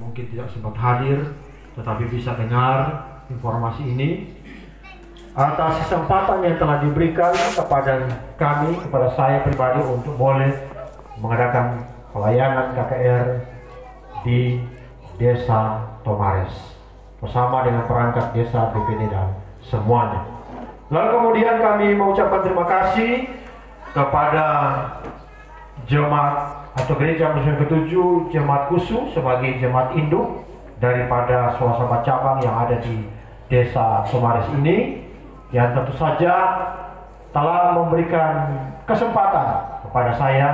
mungkin tidak sempat hadir tetapi bisa dengar informasi ini, atas kesempatan yang telah diberikan kepada kami, kepada saya pribadi untuk boleh mengadakan pelayanan KKR di Desa Tomares bersama dengan perangkat desa, BPD dan semuanya. Lalu kemudian kami mengucapkan terima kasih kepada jemaat atau gereja Muslim ke-7 Jemaat Kusu sebagai jemaat induk daripada Swasamba cabang yang ada di Desa Tomares ini, yang tentu saja telah memberikan kesempatan kepada saya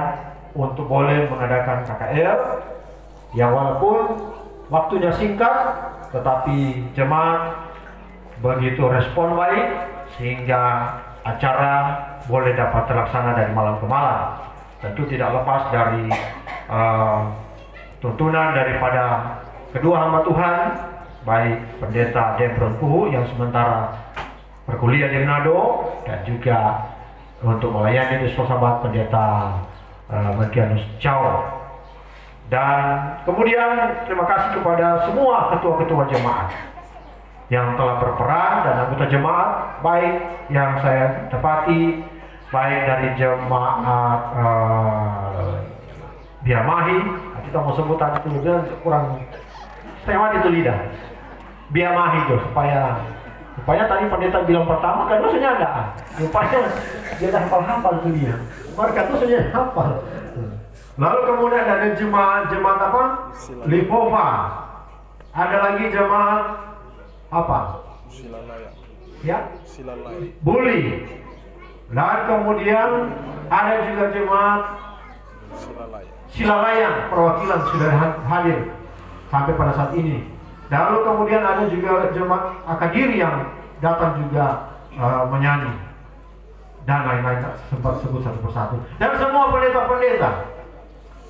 untuk boleh mengadakan KKR yang walaupun waktunya singkat tetapi jemaat begitu respon baik sehingga acara boleh dapat terlaksana dari malam ke malam. Tentu tidak lepas dari tuntunan daripada kedua hamba Tuhan, baik Pendeta Debron Puhu yang sementara berkuliah di Manado dan juga untuk melayani di Swasamba Pendeta Markianus Chow. Dan kemudian terima kasih kepada semua ketua-ketua jemaat yang telah berperan dan anggota jemaat, baik yang saya dapati baik dari jemaat Biamahi, kita mau sebutan itu kurang lewat itu lidah Biamahi itu supaya tadi pendeta bilang pertama kan dosennya ada, rupanya dia dah hafal itu dia, mereka dosennya hafal. Lalu kemudian ada jemaat apa? Lipova, ada lagi jemaat apa? Silalaya. Ya? Silalaya. Buli. Dan kemudian ada juga jemaat Silalaya, perwakilan sudah hadir sampai pada saat ini. Lalu kemudian ada juga jemaat Akadiri yang datang juga menyanyi dan lain-lain, sempat sebut satu persatu. Dan semua pendeta-pendeta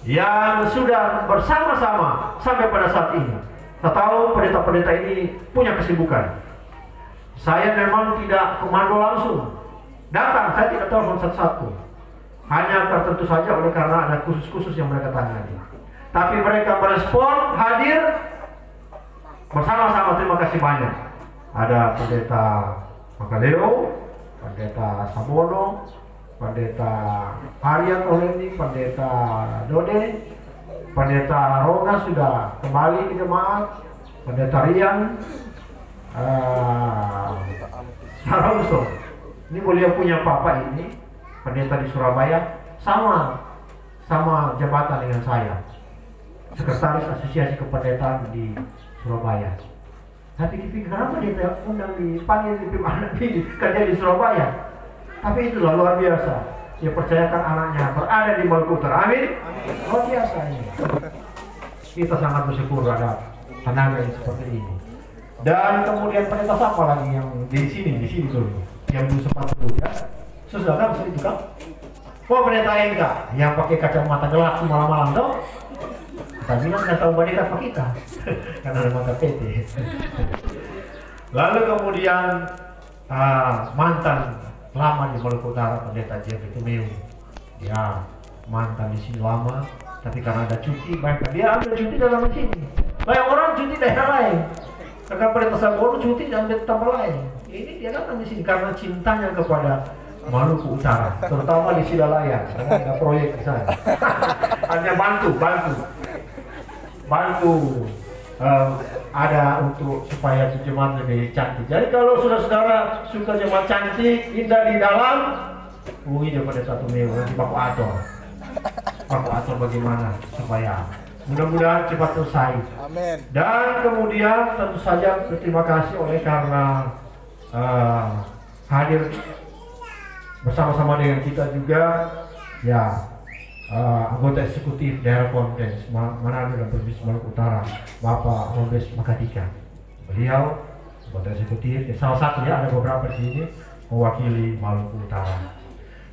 yang sudah bersama-sama sampai pada saat ini. Saya tahu pendeta-pendeta ini punya kesibukan. Saya memang tidak komando langsung datang, saya tidak telepon satu-satu. Hanya tertentu saja oleh karena ada khusus-khusus yang mereka tangani. Tapi mereka merespon, hadir bersama-sama. Terima kasih banyak. Ada Pendeta Makaleo, Pendeta Samono, Pendeta Aryan Olendi, Pendeta Dode, Pendeta Roga sudah kembali ke jemaat, Pendeta Rian, Sarawuso. Ini beliau punya papa ini, pendeta di Surabaya, sama jabatan dengan saya, sekretaris asosiasi kependetaan di Surabaya. Tapi dipikir kenapa dia undang dipanggil di anak ini kerja di Surabaya. Tapi itulah luar biasa. Dia percayakan anaknya berada di Maluku Utara. Amin. Luar biasa ini. Kita sangat bersyukur ada tenaga yang seperti ini. Dan kemudian pendeta siapa lagi yang di sini dulu, yang belum sempat sebut ya. Sudah kan itu kan? Oh, pendeta Engka yang pakai kacamata gelap malam-malam tuh. Kita bilang nggak tahu pendeta apa kita, karena ada mata PT. Lalu kemudian mantan lama di Maluku Utara, Pendeta Jeffrey Tumeu. Ya, mantan di sini lama, tapi karena ada cuti, bahkan dia ambil cuti dalam sini. Banyak orang cuti daerah lain. Karena Pendeta Sabono cuti ambil tempat lain. Ini dia datang di sini karena cintanya kepada Maluku Utara, terutama di Silalaya, karena ada proyek di sana. Hanya bantu ada untuk supaya jemaat lebih cantik. Jadi kalau saudara suka jemaat cantik, indah di dalam, hubungi Pendeta Tumeu, nanti Bapak atur bagaimana supaya mudah-mudahan cepat selesai. Amin. Dan kemudian tentu saja berterima kasih oleh karena hadir bersama-sama dengan kita juga ya anggota eksekutif daerah Kontes Manado dan Provinsi Maluku Utara, Bapak Rombes Makadika. Beliau anggota eksekutif, salah satunya ada beberapa di sini mewakili Maluku Utara.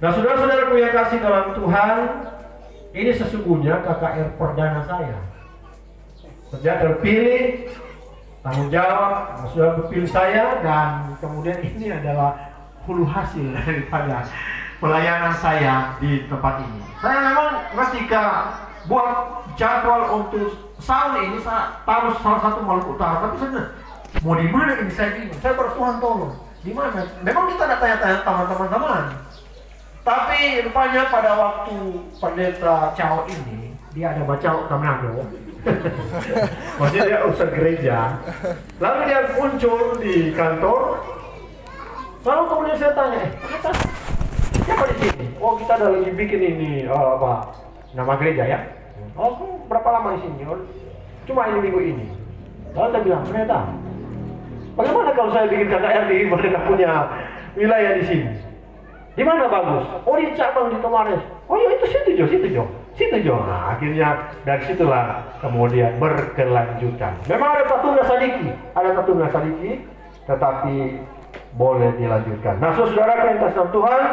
Nah, saudara-saudaraku yang kasih dalam Tuhan, ini sesungguhnya KKR perdana saya. Sejak terpilih, tanggung jawab sudah berpilih saya, dan kemudian ini adalah hulu hasil daripada pelayanan saya di tempat ini. Saya memang ketika buat jadwal untuk Saul ini saya taruh salah satu Maluku Utara, tapi saya mau di mana ini, saya bingung. Saya bertuhan tolong, di mana? Memang kita ada tanya-tanya teman-teman, tapi rupanya pada waktu pendeta Cao ini, dia ada baca Kamnado. Maksudnya dia usaha gereja. Lalu dia muncul di kantor. Lalu kemudian saya tanya, kenapa? Siapa di sini? Oh, kita ada lagi bikin ini nama gereja ya. Oh, berapa lama di sini? Oh, cuma ini minggu ini. Lalu saya bilang, pendeta, bagaimana kalau saya bikin KKR di mereka punya wilayah di sini? Di mana bagus? Oh, di cabang di Tomares. Oh ya, itu situ Jo. Nah, akhirnya dari situlah kemudian berkelanjutan. Memang ada Tatuna Sadiki, tetapi boleh dilanjutkan. Nah, saudara yang kasih Tuhan,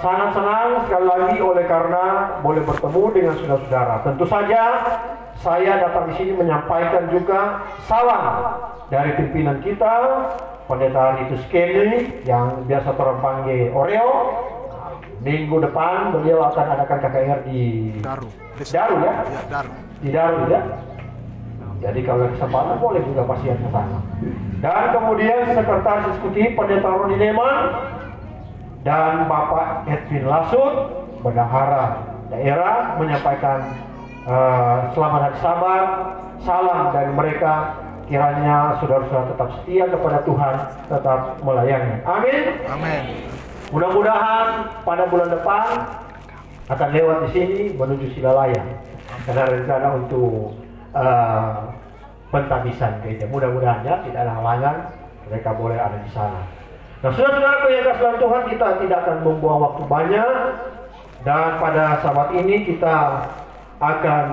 sangat senang sekali lagi oleh karena boleh bertemu dengan saudara-saudara. Tentu saja saya datang di sini menyampaikan juga salam dari pimpinan kita, Pendeta Ritus Kenny yang biasa orang panggil Oreo. Minggu depan beliau akan adakan KKR di Daru ya? Di Daru ya. Jadi kalau ada kesempatan boleh juga pasien ke sana. Dan kemudian Sekretaris Eksekutif Pendeta Roni Neman dan Bapak Edwin Lasut, bendahara daerah, menyampaikan selamat hari Sabat, salam dari mereka. Kiranya saudara-saudara tetap setia kepada Tuhan, tetap melayani. Amin. Amin. Mudah-mudahan pada bulan depan akan lewat di sini menuju Silalaya. Karena rencana untuk pentabisan gereja. Mudah-mudahan ya tidak ada halangan, mereka boleh ada di sana. Nah, saudara-saudara yang kasih Tuhan, kita tidak akan membuang waktu banyak. Dan pada saat ini kita akan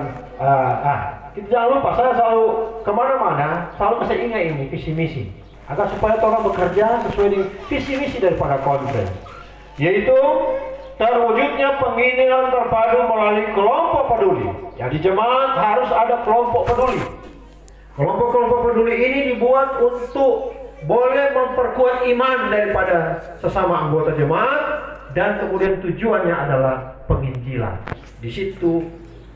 kita jangan lupa, saya selalu kemana-mana selalu saya ingat ini visi misi, agar supaya orang bekerja sesuai dengan visi misi daripada konferensi, yaitu terwujudnya penginjilan terpadu melalui kelompok peduli. Jadi jemaat harus ada kelompok peduli. Kelompok-kelompok peduli ini dibuat untuk boleh memperkuat iman daripada sesama anggota jemaat, dan kemudian tujuannya adalah penginjilan. Di situ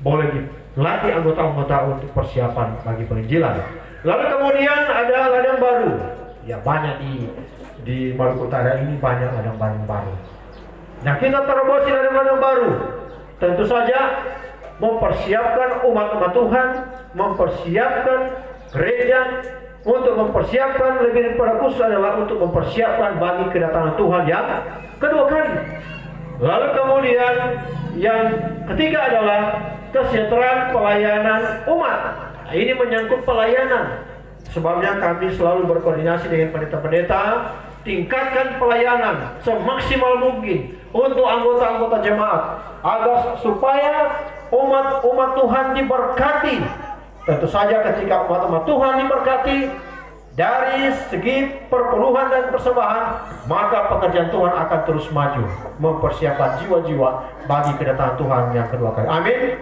boleh dilatih anggota-anggota untuk persiapan bagi penginjilan. Lalu kemudian ada ladang baru. Ya, banyak di Maluku Utara ini banyak ladang baru. Nah, kita terobosi ladang-ladang baru. Tentu saja mempersiapkan umat-umat Tuhan, mempersiapkan gereja, untuk mempersiapkan lebih daripada khusus adalah untuk mempersiapkan bagi kedatangan Tuhan yang kedua kali. Lalu kemudian yang ketiga adalah kesejahteraan pelayanan umat. Nah, ini menyangkut pelayanan. Sebabnya kami selalu berkoordinasi dengan pendeta-pendeta, tingkatkan pelayanan semaksimal mungkin untuk anggota-anggota jemaat, agar supaya umat Tuhan diberkati. Tentu saja ketika umat Tuhan diberkati dari segi perpuluhan dan persembahan, maka pekerjaan Tuhan akan terus maju, mempersiapkan jiwa-jiwa bagi kedatangan Tuhan yang kedua kali. Amin.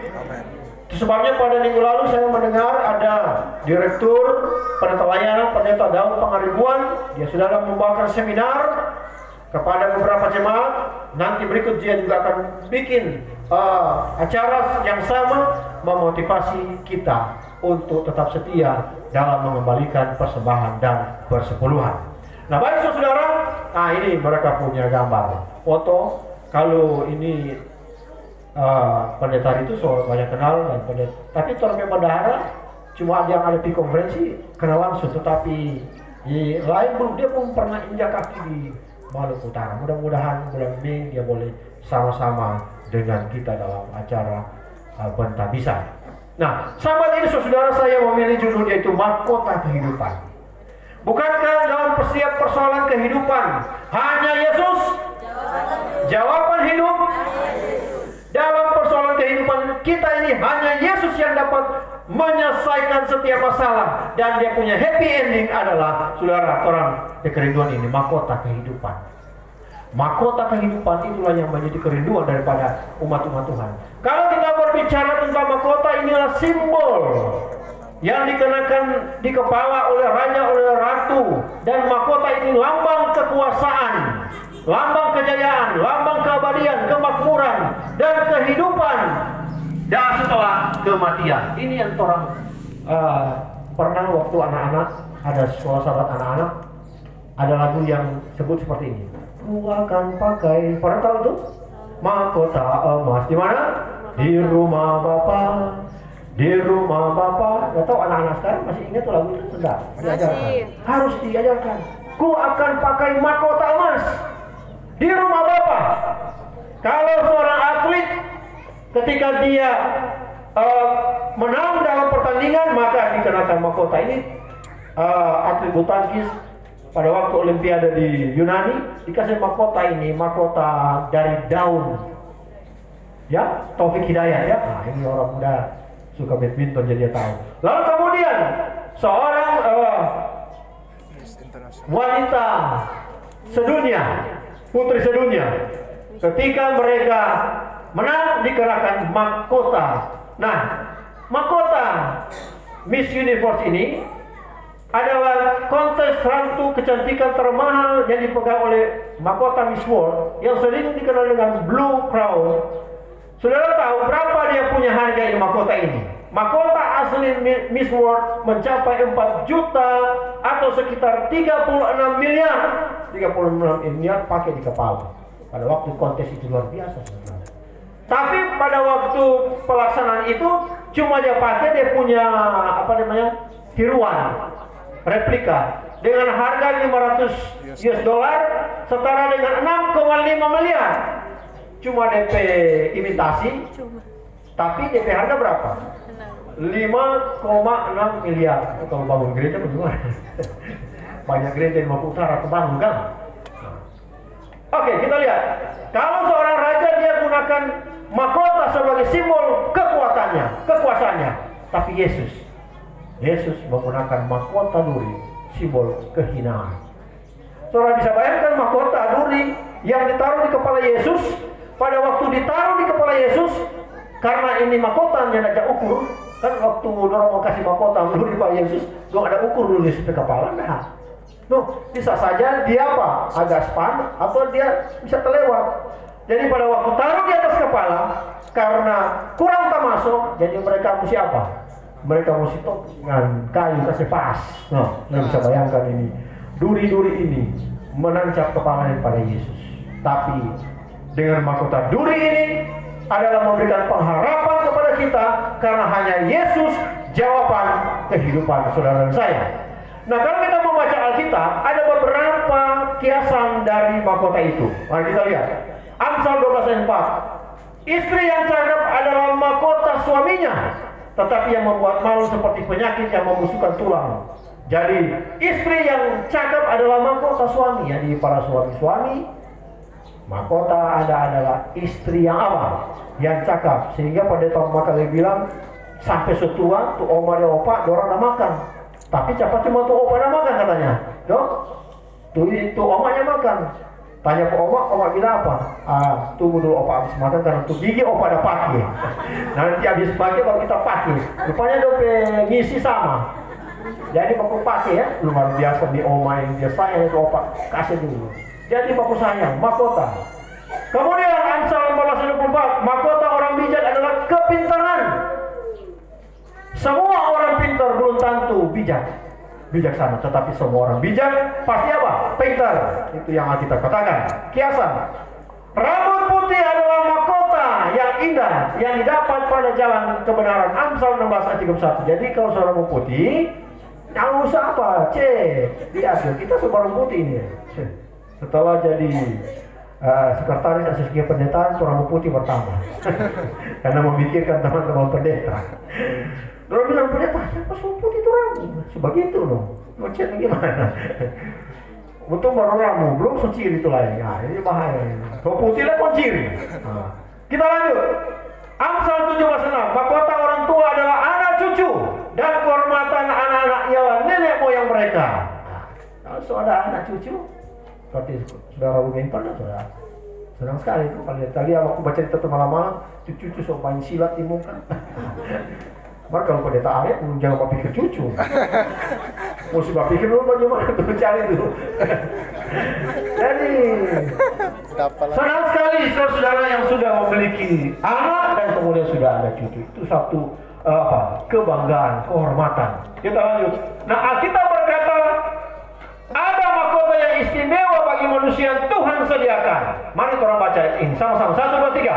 Itu sebabnya pada minggu lalu saya mendengar ada Direktur Pendeta Layanan, Pendeta Daud Pangaribuan, dia sudah membawakan seminar kepada beberapa jemaat. Nanti berikut dia juga akan bikin acara yang sama, memotivasi kita untuk tetap setia dalam mengembalikan persembahan dan persepuluhan. Nah, baik saudara, nah ini mereka punya gambar foto. Kalau ini pendeta itu soal banyak kenal dan pendeta, tapi orang bendahara cuma yang ada di konferensi kenal langsung, tetapi di lain belum, dia pun pernah injak kaki di Maluku Utara. Mudah-mudahan bulan Mei dia boleh sama-sama dengan kita dalam acara pentabisan. Nah, sahabat ini saudara, saya memilih judul yaitu Mahkota Kehidupan. Bukankah dalam setiap persoalan kehidupan hanya Yesus jawaban hidup? Dalam persoalan kehidupan kita ini hanya Yesus yang dapat menyelesaikan setiap masalah, dan dia punya happy ending adalah saudara orang kerinduan ini, mahkota kehidupan. Mahkota kehidupan itulah yang menjadi kerinduan daripada umat-umat Tuhan. Kalau kita berbicara tentang mahkota, inilah simbol yang dikenakan di kepala oleh raja, oleh ratu, dan mahkota ini lambang kekuasaan, lambang kejayaan, lambang keabadian, kemakmuran, dan kehidupan dan setelah kematian. Ini yang orang pernah waktu anak-anak, ada sekolah sahabat anak-anak, ada lagu yang sebut seperti ini. Ku akan pakai, pernah tahu itu? Mahkota emas. Di mana? Di rumah Bapa. Di rumah Bapa. Gak tahu anak-anak sekarang masih ingat tuh lagu itu? Sudah diajarkan. Harus diajarkan. Ku akan pakai mahkota emas di rumah Bapa. Kalau seorang atlet ketika dia menang dalam pertandingan, maka dikenakan mahkota ini. Atlet bulu tangkis pada waktu Olimpiade di Yunani dikasih mahkota ini, mahkota dari daun. Ya, Taufik Hidayat ya. Nah, ini orang muda suka badminton jadi dia tahu. Lalu kemudian seorang wanita sedunia, putri sedunia, ketika mereka menang dikenakan mahkota. Nah, mahkota Miss Universe ini adalah kontes ratu kecantikan termahal yang dipegang oleh mahkota Miss World yang sering dikenal dengan Blue Crown. Saudara tahu berapa dia punya harga ini mahkota ini? Mahkota asli Miss World mencapai 4 juta atau sekitar 36 miliar. 36 miliar pakai di kepala. Pada waktu kontes itu luar biasa, saudara. Tapi pada waktu pelaksanaan itu cuma dia pakai, dia punya tiruan replika dengan harga 500 US dollar setara dengan 6,5 miliar. Cuma DP imitasi, tapi DP harga berapa? 5,6 miliar. Kalau bangun gereja bagaimana? Banyak gereja di Maluku Utara kebangun kan? Oke, kita lihat. Kalau seorang raja dia gunakan mahkota sebagai simbol kekuatannya, kekuasaannya. Tapi Yesus menggunakan mahkota duri, simbol kehinaan. Saudara bisa bayangkan mahkota duri yang ditaruh di kepala Yesus. Pada waktu ditaruh di kepala Yesus, karena ini mahkota yang ada ukur, kan waktu orang mau kasih mahkota duri Pak Yesus, belum ada ukur dulu di kepala, nah. Bisa saja dia apa? Agak span atau dia bisa terlewat. Jadi pada waktu taruh di atas kepala, karena kurang termasuk, jadi mereka mesti apa? Mereka mesti dengan kayu kasih pas. Nggak bisa bayangkan ini. Duri-duri ini menancap kepalanya pada Yesus. Tapi dengan mahkota duri ini adalah memberikan pengharapan kepada kita, karena hanya Yesus jawaban kehidupan saudara dan saya. Nah, kalau kita membaca Alkitab, ada beberapa kiasan dari mahkota itu. Mari kita lihat. Amsal 12 ayat 4. Istri yang cakap adalah mahkota suaminya, tetapi yang membuat malu seperti penyakit yang membusukkan tulang. Jadi, istri yang cakap adalah mahkota suami. Jadi, para suami-suami, mahkota adalah istri yang apa? Yang cakap. Sehingga pada tahun maka dia bilang, sampai setua, tuh oma dan opa, dorang dah makan. Tapi cepat cuma tuh opa dah makan katanya. Tuh omanya makan. Tanya ke oma bilang apa? Tunggu dulu opa habis makan, karena tuh gigi opa dah pakai. Nanti habis pakai baru kita pakai. Rupanya dope ngisi sama. Jadi baku pakai ya. Luar biasa di oma yang dia sayang itu opa kasih dulu. Jadi baku sayang, mahkota. Kemudian Amsal 14:24, mahkota orang bijak adalah kepintaran. Semua orang pintar belum tentu bijaksana, tetapi semua orang bijak pasti apa? Pintar. Itu yang kita katakan. Kiasan. Rambut putih adalah mahkota yang indah yang didapat pada jalan kebenaran. Amsal 16 ayat 31. Jadi kalau seorang rambut putih, jangan usah apa? Lihat kita semua rambut putih ini. Setelah jadi sekretaris asisten pendeta, rambut putih bertambah. Karena memikirkan teman-teman pendeta. Orang bilang, pendeta, siapa rambut putih itu rambut? Sebegitu loh. Macam gimana? Betul baru rambut, belum seciri itu lain. Nah, ini bahaya. Kalau putih lah pun ciri. Kita lanjut. Amsal 17:6. Mahkota orang tua adalah anak cucu, dan kehormatan anak-anak ialah nenek moyang mereka. Kalau sudah anak cucu, seperti saudara Rubenton, saudara senang sekali itu. Kalau tadi aku baca itu malam-malam, cucu sok main silat di muka. Maka kalau pendeta ayat jangan berpikir cucu. Musibah pikir dulu bagaimana tuh cari dulu. Jadi senang sekali saudara yang sudah memiliki anak dan kemudian sudah ada cucu. Itu satu kebanggaan, kehormatan. Kita lanjut. Nah, Alkitab berkata ada mahkota yang istimewa bagi manusia yang Tuhan sediakan. Mari kita baca ini sama-sama. 1, 2, 3.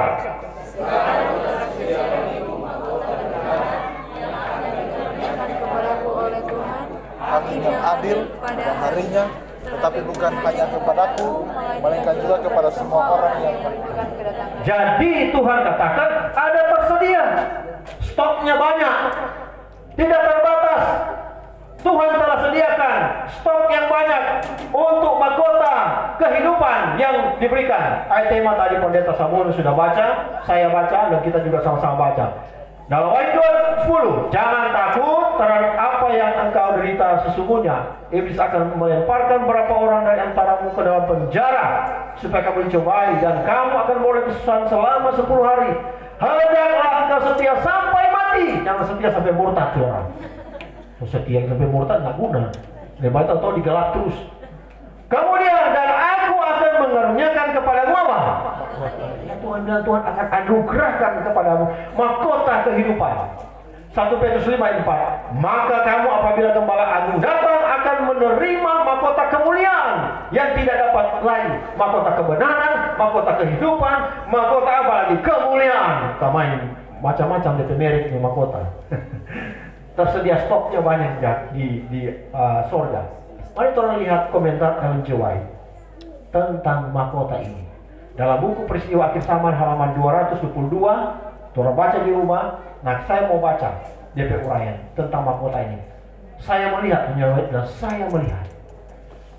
Hakim yang adil pada harinya, tetapi bukan hanya kepadaku, melainkan juga kepada semua orang yang merindukan kedatangan. Jadi Tuhan katakan ada tersedia, stoknya banyak, tidak terbatas. Tuhan telah sediakan stok yang banyak untuk mahkota kehidupan yang diberikan. Ayat tema tadi Pendeta Samuel sudah baca, saya baca, dan kita juga sama-sama baca. Dalam ayat 10, jangan takut terhadap apa yang engkau derita sesungguhnya. Iblis akan melemparkan beberapa orang dari antaramu ke dalam penjara supaya kamu dicobai, dan kamu akan boleh kesusahan selama 10 hari. Hendaklah engkau setia sampai mati, jangan setia sampai murtad, saudara. Setia sampai murtad nggak guna. Lebih baik tahu digalak terus. Kemudian, dan aku akan mengaruniakan kepadamu apa? Tuhan akan anugerahkan kepadamu mahkota kehidupan. 1 Petrus 5 ayat 4. Maka kamu apabila Gembala Agung datang akan menerima mahkota kemuliaan yang tidak dapat lain. Mahkota kebenaran, mahkota kehidupan, mahkota apa lagi? Kemuliaan. Kita main macam-macam dari merek mahkota. Tersedia stoknya banyak di sorga. Mari kita lihat komentar Ellen G. White tentang mahkota ini. Dalam buku Peristiwa Akhir Zaman halaman 222, Tora baca di rumah. Nah, saya mau baca DP uraian tentang mahkota ini. Saya melihat, dan saya melihat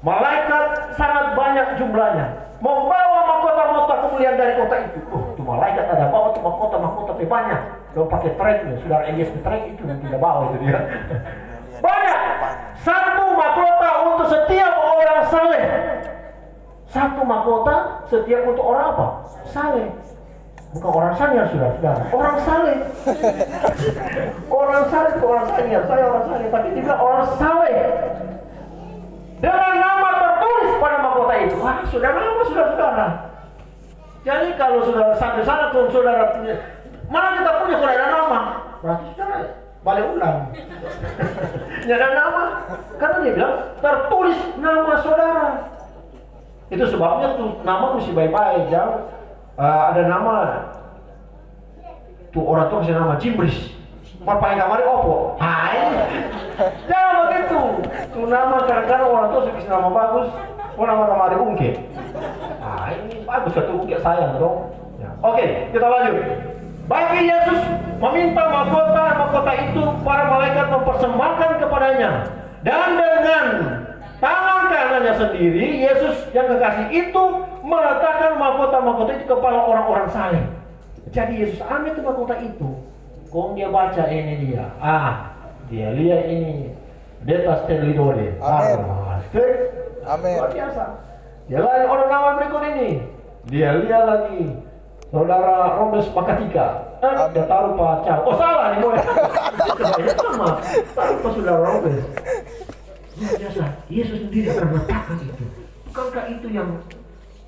malaikat sangat banyak jumlahnya membawa mahkota-mahkota kemuliaan dari kota itu. Tuh malaikat ada bawa tuh mahkota banyak. Dia pakai trek, saudara Elias trek itu yang tidak bawa itu dia. Banyak. Satu mahkota untuk setiap orang saleh. Satu mahkota setiap untuk orang apa? Saleh. Bukan orang sanyar, saudara. Orang saleh. Orang saleh itu orang sanyar. Saya orang saleh, tapi juga orang saleh. Dengan nama tertulis pada mahkota itu. Wah, sudah nama saudara. Jadi kalau saudara sampai sana tuh saudara punya, mana kita punya kalau ada nama? Berarti saudara balik ulang. Tidak ada nama, karena dia bilang tertulis nama saudara. Itu sebabnya tuh nama mesti baik-baik, jangan ada nama tuh orang tua kasih nama Jimbris, pakai kamar opo. Jangan begitu. Tuh nama kadang-kadang orang tua kasih nama bagus, nama kamar ungke. Ini bagus satu ungke sayang dong. Ya. Oke, kita lanjut. Bagi Yesus meminta mahkota itu para malaikat mempersembahkan kepadanya, dan dengan tangan kanannya sendiri Yesus yang kekasih itu meletakkan mahkota itu kepala orang-orang saleh. Jadi Yesus ambil tuh mahkota itu, dia baca ini dia, dia lihat ini Detas Terlidode. Amin. Luar biasa. Dia lihat orang nama berikut ini, dia lihat lagi Saudara Robes Makatika, dia taruh pacar. Oh salah nih boleh. Sebanyak sama, taruh ke Saudara Robes. Luar biasa. Yesus sendiri akan meletakkan itu. Bukankah itu yang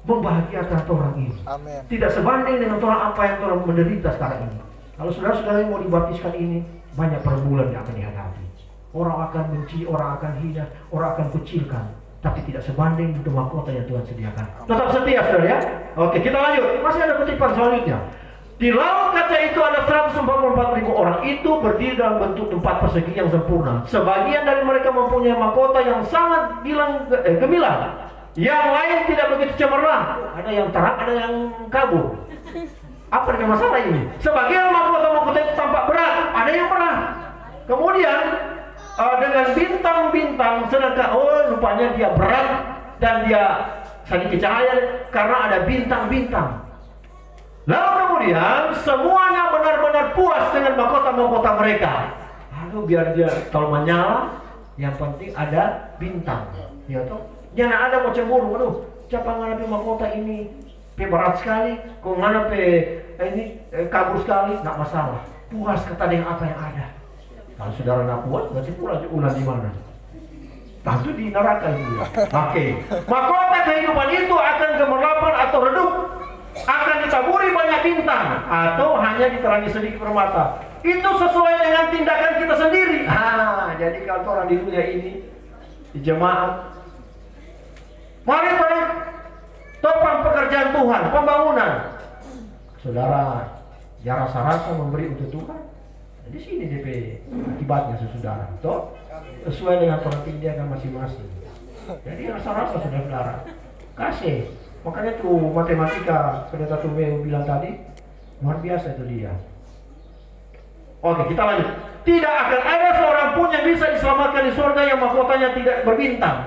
membahagiakan orang ini? Amin. Tidak sebanding dengan orang apa yang orang menderita sekarang ini. Kalau saudara-saudara yang mau dibaptiskan ini, banyak perbulan yang akan dihadapi. Orang akan benci, orang akan hina, orang akan kucilkan. Tapi tidak sebanding dengan mahkota yang Tuhan sediakan. Tetap setia, saudara ya. Oke, kita lanjut. Masih ada kutipan selanjutnya. Di laut kaca itu ada 144.000 orang itu berdiri dalam bentuk tempat persegi yang sempurna. Sebagian dari mereka mempunyai mahkota yang sangat gemilang. Yang lain tidak begitu cemerlang. Ada yang terang, ada yang kabur. Apa dengan masalah ini? Sebagian mahkota itu tampak berat, ada yang berat. Kemudian dengan bintang-bintang, sedangkan rupanya dia berat dan dia sedikit cahaya karena ada bintang-bintang. Lalu kemudian semuanya benar-benar puas dengan mahkota-mahkota mereka. Lalu biar dia kalau menyala, yang penting ada bintang. Ya toh, jangan ada mau cemburu. Aduh, siapa nganapi mahkota ini? Berat sekali, kok nganapi ini kabur sekali, nggak masalah. Puas kata dengan apa yang ada. Kalau saudara nak puas, berarti pulang di mana? Tentu di neraka itu ya. Oke. Mahkota kehidupan itu akan gemerlapan atau redup, akan ditaburi banyak bintang, atau hanya diterangi sedikit permata. Itu sesuai dengan tindakan kita sendiri. Jadi kalau orang di dunia ini, di jemaat, mari pada topang pekerjaan Tuhan, pembangunan. Saudara, ya rasa-rasa memberi untuk Tuhan. Di sini DP akibatnya saudara. Toh sesuai dengan pertindakan masing-masing. Jadi rasa-rasa saudara kasih. Makanya tuh matematika pendeta Tumeo bilang tadi luar biasa itu dia. Oke, kita lanjut. Tidak akan ada seorang pun yang bisa diselamatkan di surga yang mahkotanya tidak berbintang.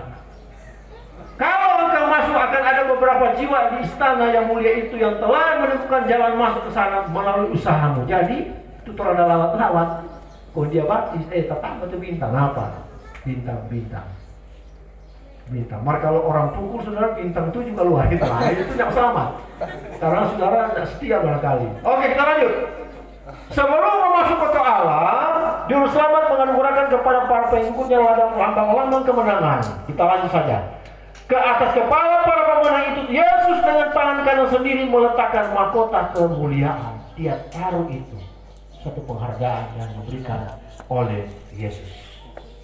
Kalau engkau masuk, akan ada beberapa jiwa di istana yang mulia itu yang telah menemukan jalan masuk ke sana melalui usahamu. Jadi itu terada lawat-lawat. Kalau dia baptis, tetap itu bintang apa? Bintang. Maka kalau orang pukul saudara, bintang itu juga luar gitu lah. Itu tidak selamat. Karena saudara tidak setia barangkali. Oke, kita lanjut. Sebelum masuk ke Allah, Juru Selamat menganugerahkan kepada para pengikutnya lambang-lambang kemenangan. Kita lanjut saja. Ke atas kepala para pemenang itu, Yesus dengan tangan kanan sendiri meletakkan mahkota kemuliaan. Dia taruh itu, satu penghargaan yang diberikan oleh Yesus.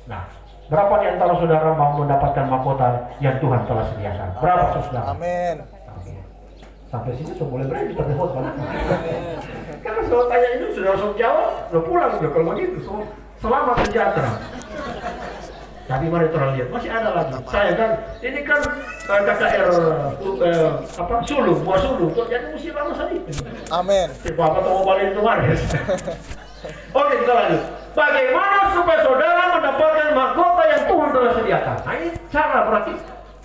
Nah, berapa di antara saudara mau mendapatkan mahkota yang Tuhan telah sediakan? Berapa saudara? Amin. Sampai sini sudah boleh berani kita telepon kan? Karena kalau tanya itu sudah langsung jawab, udah pulang juga kalau begitu. Selamat sejahtera. Tapi mari kita lihat, masih ada lagi. Saya kan, ini kan KKR Sulu, buah Sulu. Jadi mesti lama sekali. Amin. Bapak mau balik kemarin. Oke, kita lanjut. Bagaimana supaya saudara mendapatkan mahkota yang Tuhan telah sediakan? Nah, ini cara berarti.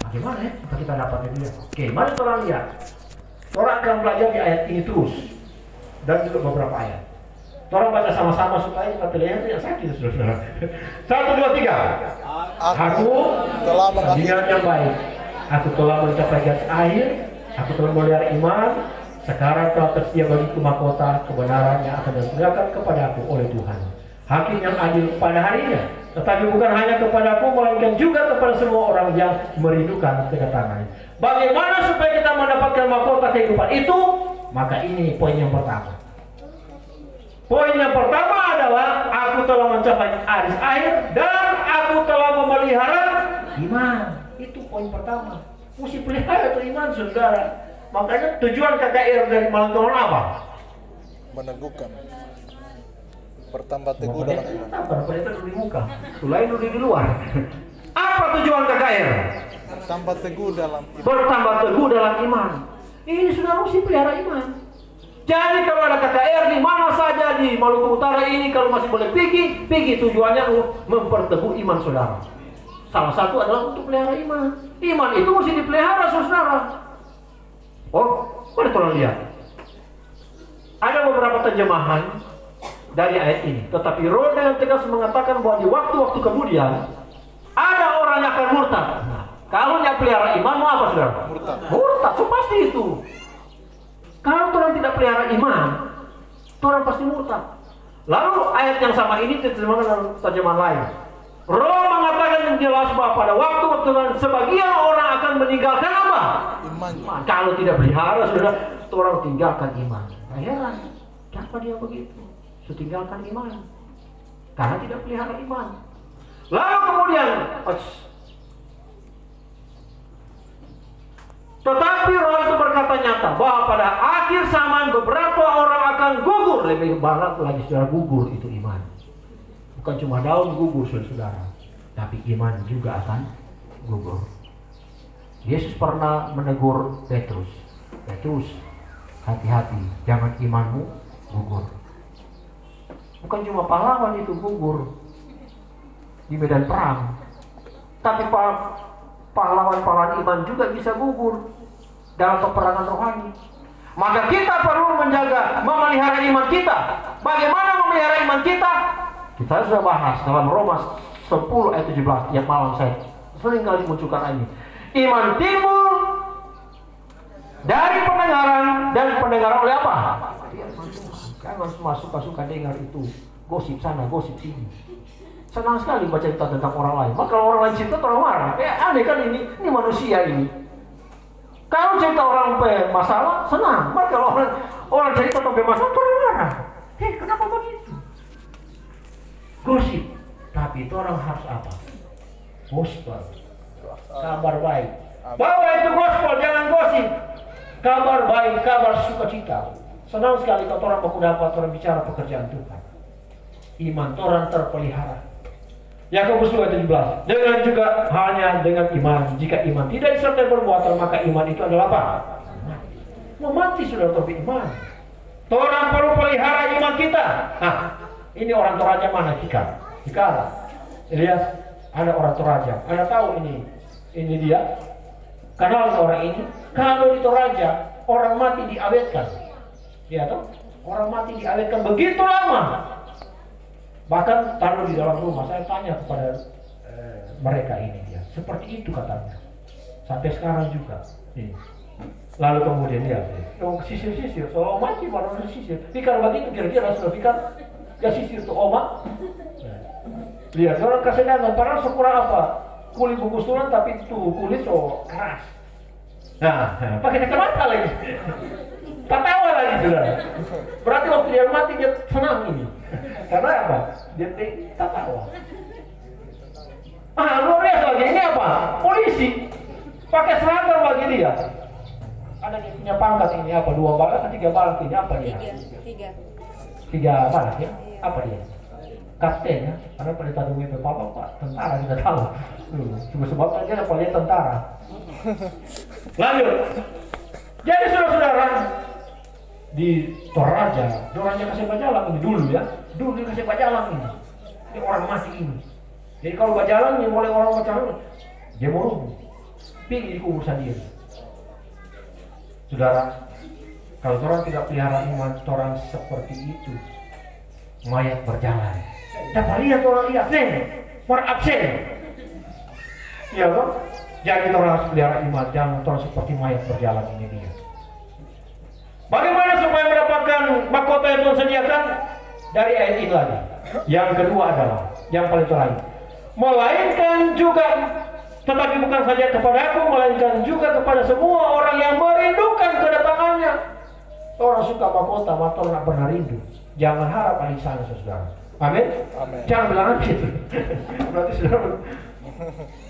Bagaimana ya kita dapatnya dia? Oke, mari kita lihat. Orang akan belajar di ayat ini terus dan juga beberapa ayat. Orang baca sama-sama supaya kita terlihat yang sakit, saudara. 1, 2, 3. Aku telah mengambil niat yang baik. Aku telah mencapai garis akhir. Aku telah melihara iman. Sekarang telah tersedia bagiku mahkota kebenaran yang akan disediakan kepadaku oleh Tuhan, Hakim yang adil pada harinya. Tetapi bukan hanya kepadaku, melainkan juga kepada semua orang yang merindukan kedatangannya. Bagaimana supaya kita mendapatkan mahkota kehidupan itu? Maka ini poin yang pertama. Poin yang pertama adalah aku telah mencapai garis akhir dan aku telah memelihara iman. Itu poin pertama. Mesti pelihara itu iman, saudara. Makanya tujuan KKR dari Malang Tahun apa? Meneguhkan. Bertambah teguh dalam iman. Apa? Itu di muka. Selain di luar. Apa tujuan KKR? Bertambah teguh dalam iman. Bertambah teguh dalam iman. Ini sudah mesti pelihara iman. Jadi kalau ada KKR di mana saja di Maluku Utara ini, kalau masih boleh pergi tujuannya memperteguh iman saudara. Salah satu adalah untuk pelihara iman. Iman itu mesti dipelihara saudara. Oh, boleh tolong lihat. Ada beberapa terjemahan dari ayat ini. Tetapi Roh dengan tegas mengatakan bahwa di waktu-waktu kemudian ada orang yang akan murtad. Nah, kalau yang pelihara iman mau apa saudara? Murtad, so pasti itu. Kalau orang tidak pelihara iman, orang pasti murtad. Lalu ayat yang sama ini diterjemahkan dalam terjemahan lain. Roh mengatakan yang jelas bahwa pada waktu-waktu sebagian orang akan meninggalkan apa? Iman. Kalau tidak pelihara, saudara, orang tinggalkan iman. Nah, heran, kenapa dia begitu? Tinggalkan iman karena tidak pelihara iman. Lalu kemudian, tetapi Roh itu berkata nyata bahwa pada akhir zaman beberapa orang akan gugur. Lebih banget lagi saudara, gugur itu iman. Bukan cuma daun gugur saudara, tapi iman juga akan gugur. Yesus pernah menegur Petrus, hati-hati, jangan imanmu gugur. Bukan cuma pahlawan itu gugur di medan perang, tapi pahlawan-pahlawan iman juga bisa gugur dalam peperangan rohani. Maka kita perlu menjaga, memelihara iman kita. Bagaimana memelihara iman kita? Kita sudah bahas dalam Roma 10 ayat 17 yang malam saya sering kali munculkan ini. Iman timbul dari pendengaran, dan pendengaran oleh apa? Jangan semua suka-suka dengar itu gosip sana, gosip sini. Senang sekali baca cerita tentang orang lain. Maka kalau orang lain cerita, orang marah. Aneh kan ini manusia ini. Kalau cerita orang masalah, senang. Maka kalau orang cerita tentang masalah, orang marah. Kenapa begitu? Gosip. Tapi itu orang harus apa? Gospel. Kabar baik. Bawa itu gospel, jangan gosip. Kabar baik, kabar sukacita. Senang sekali kalau orang dapat orang bicara pekerjaan Tuhan. Iman orang terpelihara. Yakobus 2:17. Dengan juga halnya dengan iman. Jika iman tidak disertai perbuatan, maka iman itu adalah apa? Mati sudah beriman. Orang perlu pelihara iman kita. Ini orang Toraja mana? Kikar. Elias, ada orang Toraja. Anda tahu ini dia. Kenal orang ini. Kalau di Toraja orang mati diawetkan. Ya toh? Orang mati diawetkan begitu lama. Bahkan taruh di dalam rumah. Saya tanya kepada mereka ini dia. Seperti itu katanya. Sampai sekarang juga. Ini. Lalu kemudian dia sisir. So mati baru sisir. Pikir begitu kira-kira sudah pikir. Ya sisir tuh omak. Lihat orang kesenangan. Padahal sekurang apa? Kulit bungkusan tapi itu kulit so keras. Nah, pakai kacamata lagi. Ketawa lagi sudah. Berarti waktu dia mati dia senang ini. Karena apa? Dia ketawa. Luar biasa lagi. Ini apa? Polisi. Pakai seragam bagi dia. Ada dia punya pangkat ini apa? 2 balas atau 3 balas ini apa dia? 3 balas ya? Apa dia? Kapten ya? Karena pendeta WP Pak tentara kita tahu. Cuma sebabnya dia apa dia tentara. Lanjut. Jadi saudara-saudara di Toraja kasih bajalang ini dulu ya. Dulu dia kasih bajalang ini. Ini orang mati ini. Jadi kalau bajalang yang oleh orang macam dia mau rubuh. Pergi dikubur sendiri. Saudara, kalau orang tidak pelihara iman, orang seperti itu mayat berjalan. Dapat lihat orang lihat, absen. Iya kan? Jadi orang harus pelihara iman, jangan orang seperti mayat berjalan ini dia. Bagaimana supaya mendapatkan mahkota yang Tuhan sediakan? Dari ayat ini lagi. Yang kedua adalah, yang paling terakhir, melainkan juga, tetapi bukan saja kepadaku, melainkan juga kepada semua orang yang merindukan kedatangannya. Orang suka mahkota, maka orang tak pernah rindu. Jangan harap ada di sana, saudara. Amin. Jangan bilang gitu. Berarti saudara,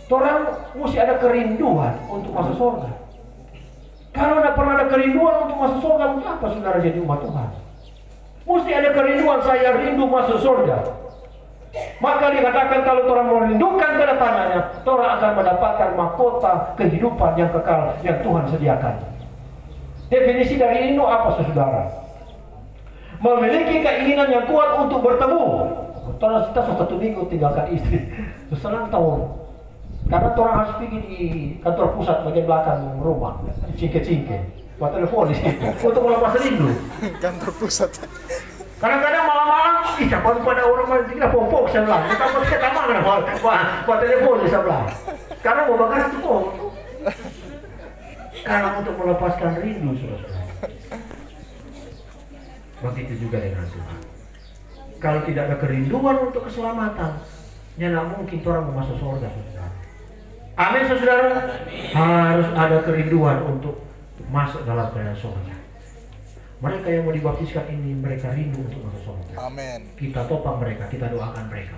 orang mesti ada kerinduan untuk masuk surga. Kalau tidak pernah ada kerinduan untuk masuk surga, untuk apa saudara jadi umat Tuhan? Mesti ada kerinduan, saya rindu masuk surga. Maka dikatakan kalau orang merindukan kedatangannya, orang akan mendapatkan mahkota kehidupan yang kekal yang Tuhan sediakan. Definisi dari rindu apa saudara? Memiliki keinginan yang kuat untuk bertemu. Kita 1 minggu tinggalkan istri, senang tahu. Karena orang harus pergi di kantor pusat bagian belakang rumah, cingke-cingke, buat telepon di situ untuk melepas rindu. Kantor pusat. Kadang-kadang malam-malam, siapa pada orang masih kita popok sebelah, kita mana buat telepon di sebelah. Karena mau bakar cukup. Karena untuk melepaskan rindu, saudara. Begitu juga dengan Tuhan. Kalau tidak ada kerinduan untuk keselamatan, ya tidak mungkin orang mau masuk surga, saudara. Amin, saudara. Harus ada kerinduan untuk masuk dalam kerajaan surga. Mereka yang mau dibaptiskan ini, mereka rindu untuk masuk surga. Amin. Kita topang mereka, kita doakan mereka.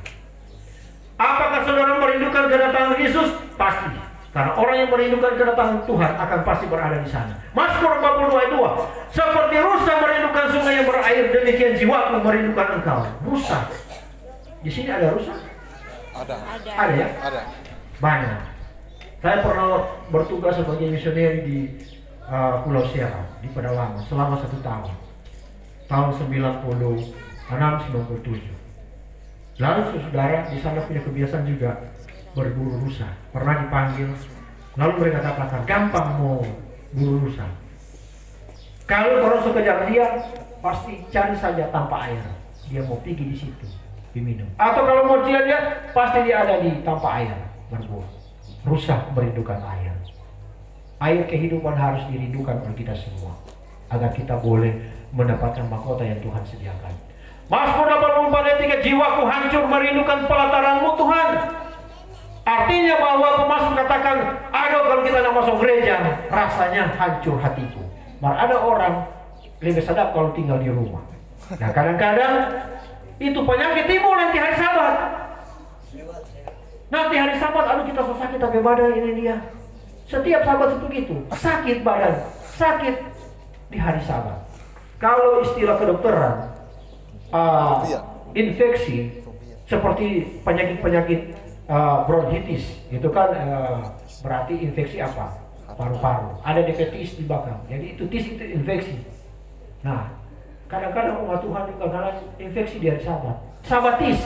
Apakah saudara merindukan kedatangan Yesus? Pasti. Karena orang yang merindukan kedatangan Tuhan akan pasti berada di sana. Mazmur 42 ayat 2. Seperti rusa merindukan sungai yang berair, demikian jiwaku merindukan engkau. Rusa. Di sini ada rusa? Ada ya? Ada. Banyak. Saya pernah bertugas sebagai misioneri di Pulau Sierra, di Pedalangan selama 1 tahun. Tahun 96-97. Lalu saudara di sana punya kebiasaan juga berburu rusa. Pernah dipanggil, lalu mereka katakan gampang mau buru rusa. Kalau orang sekejar dia, pasti cari saja tanpa air. Dia mau pergi di situ, diminum. Atau kalau mau dia pasti dia ada di tanpa air berburu. Rusa merindukan air. Air kehidupan harus dirindukan oleh kita semua, agar kita boleh mendapatkan mahkota yang Tuhan sediakan. Mazmur 84 ayat 3, jiwaku hancur merindukan pelataran-Mu Tuhan. Artinya bahwa pemasmur katakan, aduh kalau kita nggak masuk gereja, rasanya hancur hatiku. Malah ada orang lebih sedap kalau tinggal di rumah. Nah kadang-kadang itu penyakit timbul nanti hari Sabat. Nanti hari Sabat, aduh kita so sakit tapi badan ini dia. Setiap Sabat begitu, sakit badan, sakit di hari Sabat. Kalau istilah kedokteran, infeksi seperti penyakit-penyakit bronkitis, itu kan berarti infeksi apa? Paru-paru. Ada diabetes di belakang. Jadi itu tis itu infeksi. Nah, kadang-kadang umat Tuhan juga ngalamin infeksi di hari Sabat. Sabatis.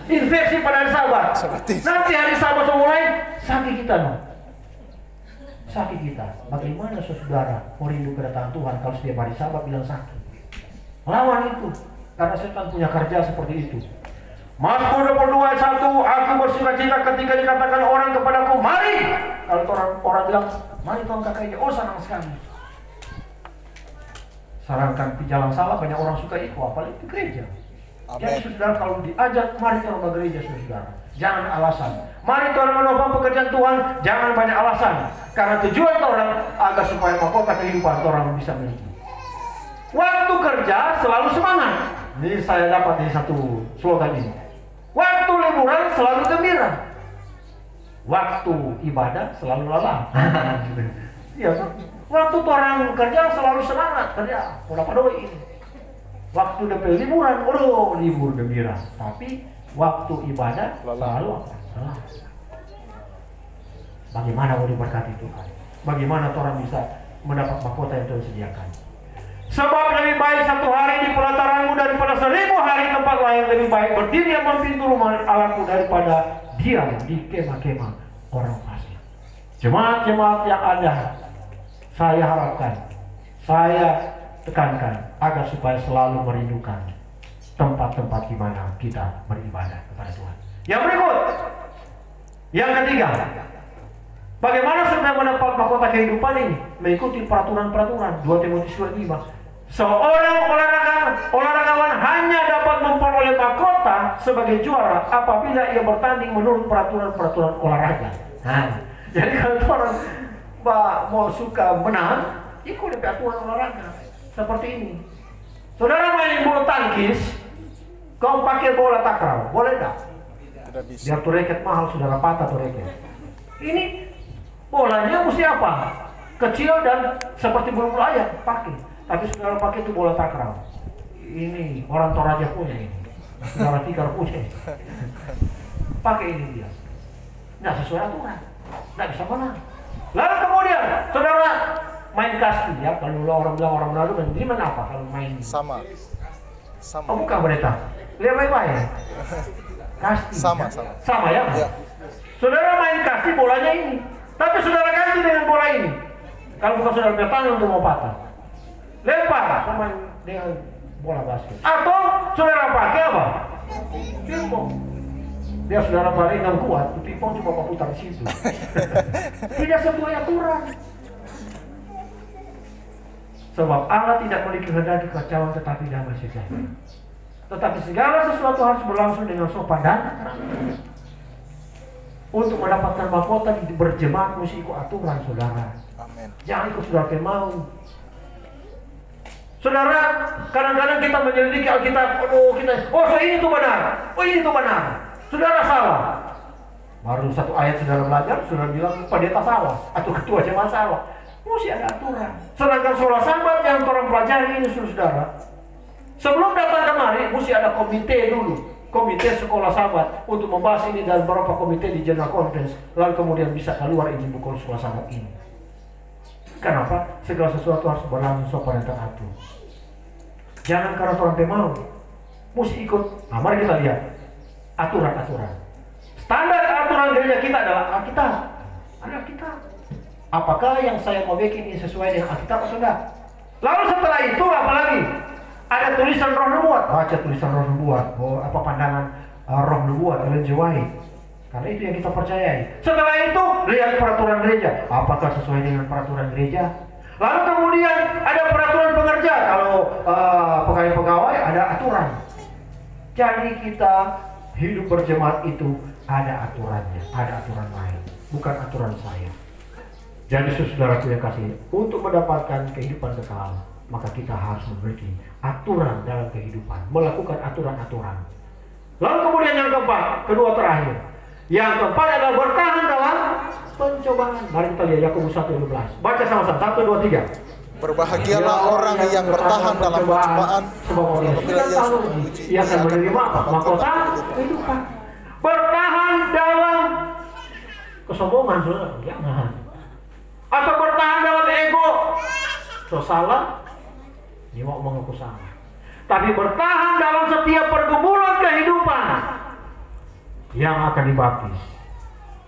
Infeksi pada hari Sabat. Nanti hari Sabat mulai sakit kita sakit kita. Bagaimana saudara mau rindu kedatangan Tuhan kalau setiap hari Sabat bilang sakit? Lawan itu. Karena setan punya kerja seperti itu. Mazmur 22 ayat 1, aku bersukacita ketika dikatakan orang kepadaku, mari. Kalau orang bilang, mari Tuhan kakaknya, oh senang sekali. Sarankan di jalan salah banyak orang suka ikut, apalagi di gereja. Jadi saudara kalau diajak, mari kita ke gereja saudara. Jangan alasan. Mari Tuhan menopang pekerjaan Tuhan, jangan banyak alasan. Karena tujuan orang agar supaya mahkota kehidupan orang bisa memiliki. Waktu kerja selalu semangat. Ini saya dapat di satu slogan ini. Waktu liburan selalu gembira. Waktu ibadah selalu lelah. Ya, waktu orang kerja selalu semangat kerja. Berapa doi ini? Waktu dapat liburan, libur gembira. Tapi waktu ibadah selalu lelah. Bagaimana mau diberkati Tuhan? Bagaimana orang bisa mendapat mahkota yang Tuhan sediakan? Sebab lebih baik satu hari di pelataran-Mu daripada 1000 hari tempat lain. Lebih baik berdiri di pintu rumah Allahku daripada diam di kemah-kemah orang fasik. Jemaat-jemaat yang ada, saya harapkan, saya tekankan agar supaya selalu merindukan tempat-tempat di mana kita beribadah kepada Tuhan. Yang berikut, yang ketiga, bagaimana saudara mendapat mahkota kehidupan ini? Mengikuti peraturan-peraturan 2 Timotius 2:5. Seorang olahragawan hanya dapat memperoleh mahkota sebagai juara apabila ia bertanding menurut peraturan-peraturan olahraga. Nah, jadi kalau orang mau suka menang, ikut peraturan olahraga seperti ini. Saudara main bulu tangkis, kau pakai bola takraw, boleh enggak? Tidak bisa. Biar tuh raket mahal, saudara patah tuh raket. Ini bolanya mesti apa? Kecil dan seperti bulu-bulu ayam pakai. Tapi saudara pakai itu bola takraw. Ini orang Toraja punya ini. Saudara Tikar punya. Pakai ini dia. Nggak sesuai aturan. Nggak bisa menang. Lalu kemudian saudara main kasti ya. Kalau orang bilang orang Manado main apa? Kalau main sama. Oh bukan berita. Lihat baik-baik. Kasti. Sama ya? Ya. Saudara main kasti bolanya ini. Tapi saudara ganti dengan bola ini. Kalau bukan saudara punya tangan untuk mau patah. Lempar sama dengan bola basket. Atau saudara pakai apa? Pingpong. Dia saudara balik yang kuat, pingpong cuma putar di situ. Tidak sesuai aturan. Sebab Allah tidak memiliki kehendaki kekacauan tetapi damai sejahtera. Tetapi segala sesuatu harus berlangsung dengan sopan dan terang. Untuk mendapatkan mahkota di berjemaat mesti ikut aturan saudara. Amin. Jangan ikut saudara mau. Saudara, kadang-kadang kita menyelidiki Alkitab, ini tuh benar, ini tuh benar. Saudara salah. Baru satu ayat saudara belajar, saudara bilang pendeta salah, atau ketua jemaat salah. Mesti ada aturan. Sedangkan sholat Sabat yang orang pelajari ini saudara. Sebelum datang kemari, mesti ada komite dulu. Komite sekolah Sabat untuk membahas ini dan beberapa komite di General Conference. Lalu kemudian bisa keluar izin buku sekolah Sabat ini. Kenapa? Segala sesuatu harus berlangsung sopan dan teratur. Jangan karena orang mau, mesti ikut. Nah, mari kita lihat aturan-aturan. Standar aturan gereja kita adalah Alkitab. Ada Alkitab. Apakah yang saya mau bikin ini sesuai dengan Alkitab atau enggak? Lalu setelah itu apalagi? Ada tulisan roh nubuat. Baca tulisan roh nubuat. Oh, apa pandangan roh nubuat Ellen G. White. Karena itu yang kita percayai. Setelah itu, lihat peraturan gereja. Apakah sesuai dengan peraturan gereja? Lalu kemudian ada peraturan pengerja. Kalau pegawai-pegawai ada aturan. Jadi kita hidup berjemaat itu ada aturannya, ada aturan lain, bukan aturan saya. Jadi saudaraku yang kasih, untuk mendapatkan kehidupan kekal, maka kita harus memiliki aturan dalam kehidupan, melakukan aturan-aturan. Lalu kemudian yang keempat, kedua terakhir. Yang keempat adalah bertahan dalam pencobaan. Mari kita lihat Yakobus 1:12. Baca sama-sama, 1, 2, 3. Berbahagialah orang yang bertahan dalam pencobaan, sebab apabila ia uji, ia akan menerima apa? Mahkota kehidupan. Bertahan dalam kesombongan, saudara, jangan. Atau bertahan dalam ego. So salah, dia mau mengaku salah. Tapi bertahan dalam setiap pergumulan kehidupan yang akan dibaptis,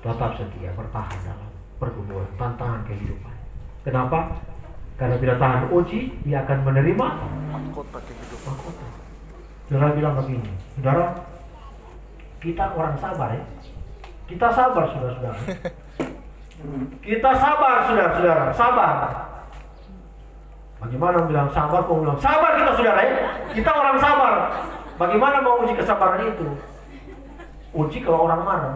tetap setia bertahan dalam pergumulan tantangan kehidupan. Kenapa? Karena bila tahan uji, dia akan menerima mahkota kehidupan. Saudara bilang begini, saudara, kita orang sabar ya. Kita sabar, saudara-saudara. Kita sabar, saudara-saudara, sabar. Bagaimana bilang sabar, kau bilang sabar kita, saudara ya. Kita orang sabar. Bagaimana mau uji kesabaran itu? Uji kalau orang marah.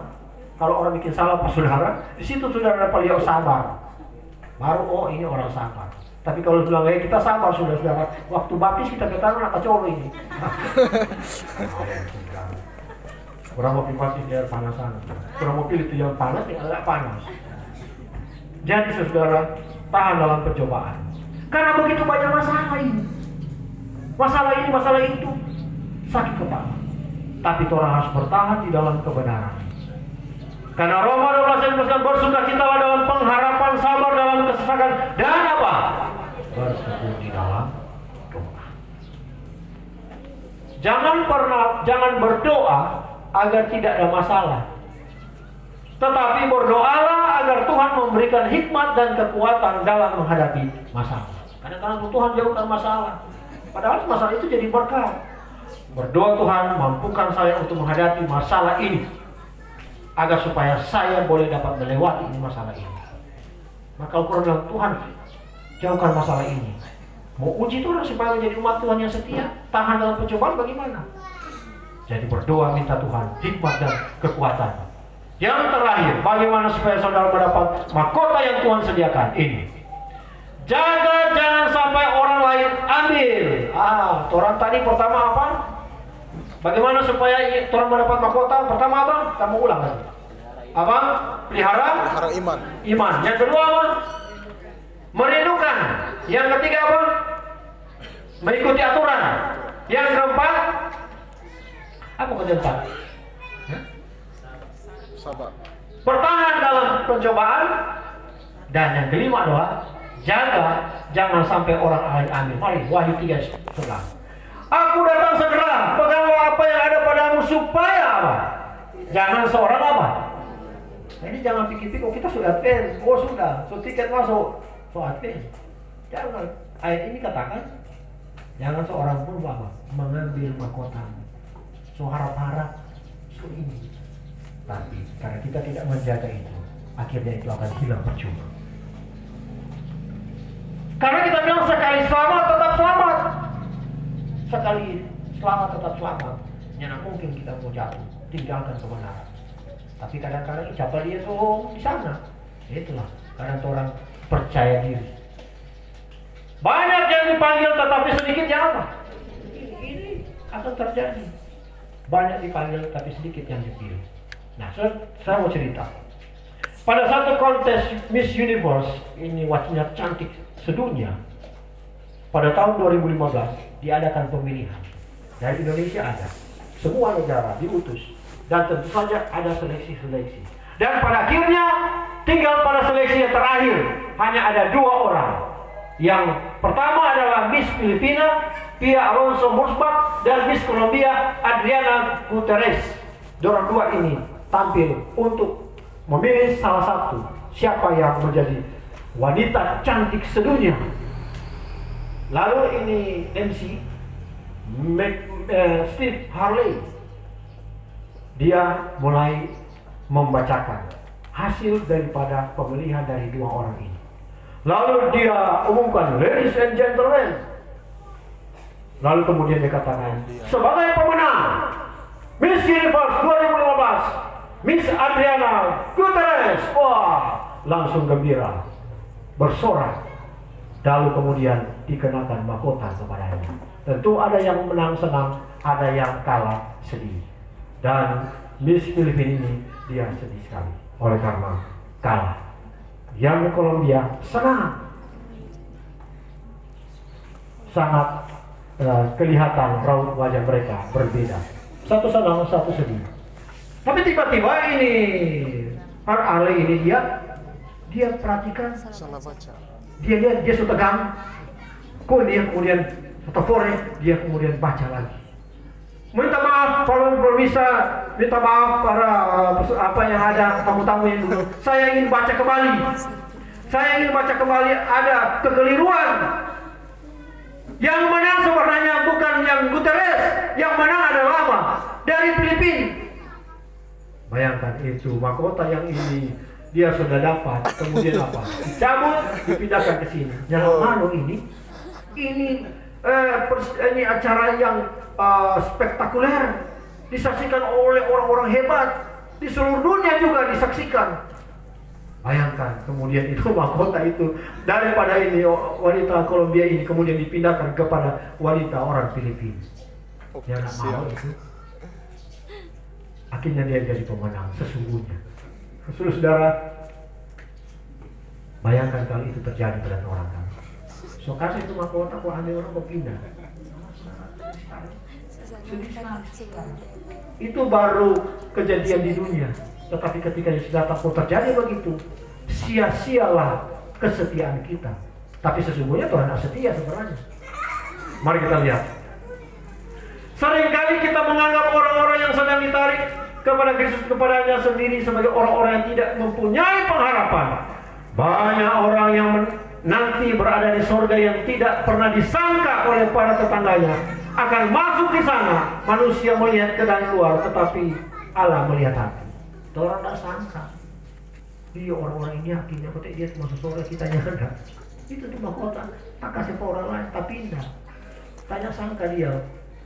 Kalau orang bikin salah, Pak saudara, di situ saudara dapat lihat sabar. Baru oh ini orang sabar. Tapi kalau bilang kita sabar, saudara-saudara, waktu baptis kita ketahuan anak cowok ini. Kurang mau baptis dia panasan. Kurang mau pilih itu yang panas, yang agak panas. Jadi saudara, tahan dalam percobaan. Karena begitu banyak masalah ini. Masalah itu. Sakit kepala. Tapi orang harus bertahan di dalam kebenaran. Karena Roma 12 ayat 9, bersukacitalah dalam pengharapan, sabar dalam kesesakan, dan apa? Bertekun di dalam doa. Jangan berdoa agar tidak ada masalah. Tetapi berdoalah agar Tuhan memberikan hikmat dan kekuatan dalam menghadapi masalah. Kadang-kadang Tuhan jauhkan masalah, padahal masalah itu jadi berkat. Berdoa, Tuhan mampukan saya untuk menghadapi masalah ini, agar supaya saya boleh dapat melewati masalah ini. Maka Al-Quran bilang, Tuhan jauhkan masalah ini. Mau uji Tuhan supaya menjadi umat Tuhan yang setia, tahan dalam pencobaan bagaimana? Jadi berdoa minta Tuhan hikmat dan kekuatan. Yang terakhir, bagaimana supaya saudara mendapat mahkota yang Tuhan sediakan ini? Jaga jangan sampai orang lain ambil. Orang tadi pertama apa? Bagaimana supaya orang mendapat mahkota? Pertama apa? Kamu ulang lagi. Apa? Pelihara iman. Iman. Yang kedua apa? Merindukan. Yang ketiga apa? Mengikuti aturan. Yang keempat apa keempat? Sabar. Bertahan dalam pencobaan. Dan yang kelima adalah jaga jangan sampai orang lain ambil. Mari Wahyu 3:11. Aku datang segera, peganglah apa yang ada padamu supaya apa? Jangan seorang apa? Ini jangan pikir-pikir, kita sudah advance, sudah, tiket masuk, advance. Jangan, ayat ini katakan, jangan seorang pun apa? Mengambil mahkotamu. Harap-harap, ini. Tapi karena kita tidak menjaga itu, akhirnya itu akan hilang percuma. Karena kita bilang sekali selamat tetap selamat. Sekali selamat tetap selamat. Tidak mungkin kita mau jatuh, tinggalkan kebenaran. Tapi kadang-kadang siapa dia di sana. Itulah karena orang percaya diri. Banyak yang dipanggil tetapi sedikit yang apa? Ini akan terjadi. Banyak dipanggil tapi sedikit yang dipilih. Nah, saya mau cerita. Pada satu kontes Miss Universe, ini wajahnya cantik sedunia. Pada tahun 2015 diadakan pemilihan. Dari Indonesia ada. Semua negara diutus. Dan tentu saja ada seleksi-seleksi. Dan pada akhirnya tinggal pada seleksi yang terakhir hanya ada 2 orang. Yang pertama adalah Miss Filipina, Pia Alonso Mursbach, dan Miss Colombia, Adriana Gutierrez. Dorang 2 ini tampil untuk memilih salah satu siapa yang menjadi wanita cantik sedunia. Lalu ini MC Steve Harley, dia mulai membacakan hasil daripada pemilihan dari 2 orang ini. Lalu dia umumkan, ladies and gentlemen. Lalu kemudian dia katakan, sebagai pemenang Miss Universe 2015, Miss Adriana Gutierrez. Wah, langsung gembira, bersorak. Lalu kemudian dikenakan mahkota kepadanya. Tentu ada yang menang senang, ada yang kalah sedih. Dan Miss Filipina ini dia sedih sekali oleh karena kalah. Yang Kolombia senang, sangat kelihatan raut wajah mereka berbeda. Satu senang, satu sedih. Tapi tiba-tiba ini Ale ini dia perhatikan, Salah baca. dia lihat, dia sudah tegang. Kok dia kemudian fotofore, dia kemudian baca lagi. Minta maaf kalau bisa, minta maaf para apa yang ada tamu-tamu yang dulu. Saya ingin baca kembali. Saya ingin baca kembali, ada kekeliruan. Yang menang sebenarnya bukan yang Gutierrez, yang menang adalah apa? Dari Filipina. Bayangkan itu mahkota yang ini dia sudah dapat, kemudian apa? Dicabut, dipindahkan ke sini. Jangan malu ini acara yang spektakuler, disaksikan oleh orang-orang hebat di seluruh dunia juga disaksikan. Bayangkan kemudian itu mahkota itu daripada ini wanita Kolombia ini kemudian dipindahkan kepada wanita orang Filipina. Jangan malu itu. Akhirnya dia jadi pemenang sesungguhnya. Saudara, bayangkan kalau itu terjadi pada orang kamu. So kasih itu mahkota, kok ada orang kok pindah. Itu baru kejadian di dunia. Tetapi ketika Yesus datang kok terjadi begitu, sia-sialah kesetiaan kita. Tapi sesungguhnya Tuhan tidak setia sebenarnya. Mari kita lihat. Seringkali kita menganggap orang-orang yang sedang ditarik kepada Kristus, kepadanya sendiri sebagai orang-orang yang tidak mempunyai pengharapan. Banyak orang yang nanti berada di surga yang tidak pernah disangka oleh para tetangganya akan masuk di sana. Manusia melihat ke dalam luar, tetapi Allah melihat hati. Orang tidak sangka. Dia orang-orang ini akhirnya ketika dia masuk surga, kita nyadar. Itu tuh mahkota, tak kasih ke orang lain, tak pindah. Tanya sangka dia,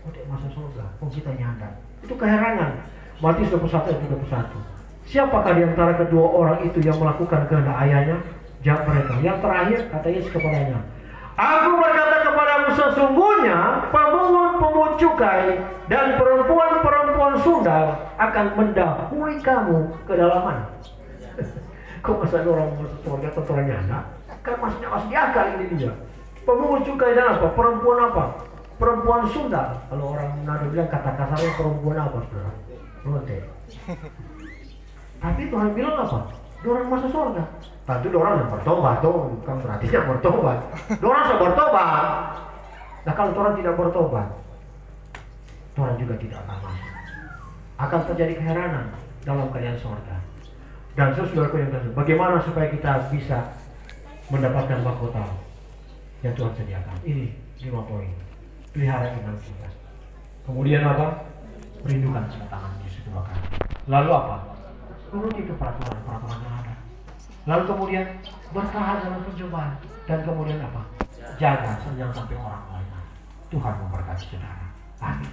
ketika masuk surga, kok kita nyadar. Itu keherangan. Matius 21 ayat 31. Siapakah di antara kedua orang itu yang melakukan kehendak ayahnya? Jawab mereka. Yang terakhir kata Yesus kepadanya, Aku berkata kepadamu sesungguhnya pemungut cukai dan perempuan-perempuan sundal akan mendahului kamu ke dalam mana? Kok masa ada orang masuk surga atau orang nyana? Kan maksudnya masuk di akal ini dia. Pemungut cukai dan apa? Perempuan apa? Perempuan sundal. Kalau orang Manado bilang kata kasarnya perempuan apa, saudara? Lote. Tapi Tuhan bilang apa? Dorang masuk surga. Tentu dorang yang bertobat dong, kan berarti yang bertobat. Dorang sudah bertobat. Nah kalau dorang tidak bertobat, dorang juga tidak akan masuk. Akan terjadi keheranan dalam keadaan surga. Dan saudaraku yang kasih, bagaimana supaya kita bisa mendapatkan mahkota yang Tuhan sediakan? Ini 5 poin. Pelihara iman kita. Kemudian apa? Rindukan kedatangan Yesus kedua kali. Lalu apa? Menuruti itu peraturan yang ada. Lalu kemudian bertahan dalam pencobaan. Dan kemudian apa? Jaga jangan sampai orang lain. Tuhan memberkati saudara. Amin.